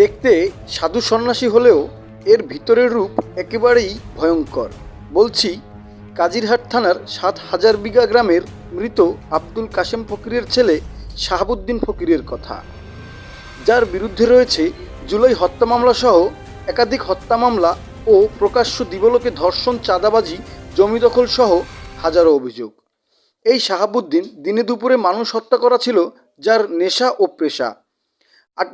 দেখতে সাধু সন্ন্যাসী হলেও এর ভিতরের রূপ একেবারেই ভয়ঙ্কর। বলছি কাজিরহাট থানার ৭,০০০ বিঘা গ্রামের মৃত আব্দুল কাশেম ফকিরের ছেলে শাহাবুদ্দিন ফকিরের কথা, যার বিরুদ্ধে রয়েছে জুলাই হত্যা মামলা সহ একাধিক হত্যা মামলা ও প্রকাশ্য দিবলোকে ধর্ষণ, চাঁদাবাজি, জমি দখল সহ হাজারো অভিযোগ। এই শাহাবুদ্দিন দিনে দুপুরে মানুষ হত্যা করা ছিল যার নেশা ও পেশা।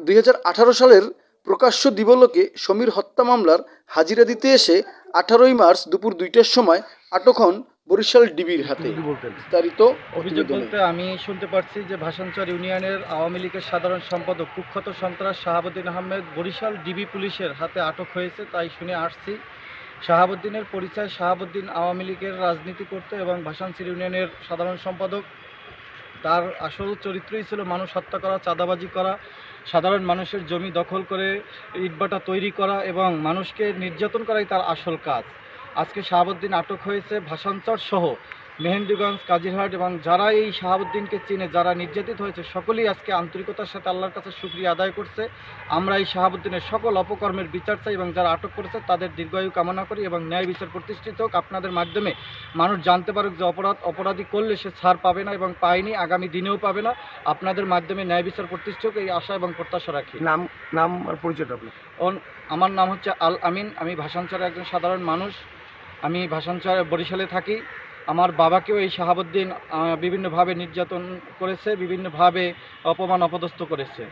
২০১৮ সালের প্রকাশ্য দিবলোকে সমীর হত্যা মামলার হাজিরা দিতে এসে ১৮ই মার্চ দুপুর ২টার সময় আটক হন বরিশাল ডিবির হাতে। বিস্তারিত অভিযোগ বলতে আমি শুনতে পাচ্ছি যে ভাসানচর ইউনিয়নের আওয়ামী লীগের সাধারণ সম্পাদক কুখ্যাত সন্ত্রাস শাহাবুদ্দিন আহমেদ বরিশাল ডিবি পুলিশের হাতে আটক হয়েছে, তাই শুনে আসছি। শাহাবুদ্দিনের পরিচয়, শাহাবুদ্দিন আওয়ামী লীগের রাজনীতি করত এবং ভাসানচর ইউনিয়নের সাধারণ সম্পাদক। তার আসল চরিত্রই ছিল মানুষ হত্যা করা, চাঁদাবাজি করা, সাধারণ মানুষের জমি দখল করে ইটভাটা তৈরি করা এবং মানুষকে নির্যাতন করাই তার আসল কাজ। আজকে শাহাবুদ্দিন আটক হয়েছে ভাসানচর সহ মেহেন্দিগঞ্জ, কাজিরহাট এবং যারা এই শাহাবুদ্দিনকে চিনে, যারা নির্যাতিত হয়েছে, সকলেই আজকে আন্তরিকতার সাথে আল্লাহর কাছে শুকরিয়া আদায় করছে। আমরা এই শাহাবুদ্দিনের সকল অপকর্মের বিচার চাই এবং যারা আটক করেছে তাদের দীর্ঘায়ু কামনা করি এবং ন্যায় বিচার প্রতিষ্ঠিত হোক। আপনাদের মাধ্যমে মানুষ জানতে পারুক যে অপরাধী করলে সে ছাড় পাবে না এবং পায়নি, আগামী দিনেও পাবে না। আপনাদের মাধ্যমে ন্যায় বিচার প্রতিষ্ঠিত হোক, এই আশা এবং প্রত্যাশা রাখি। নাম আর পরিচয়টা আপনার? আমার নাম হচ্ছে আল আমিন। আমি ভাসানচরের একজন সাধারণ মানুষ। আমি ভাসানচর বরিশালে থাকি। আমার বাবাকেও এই শাহাবুদ্দিন বিভিন্নভাবে নির্যাতন করেছে, বিভিন্নভাবে অপমান অপদস্থ করেছে।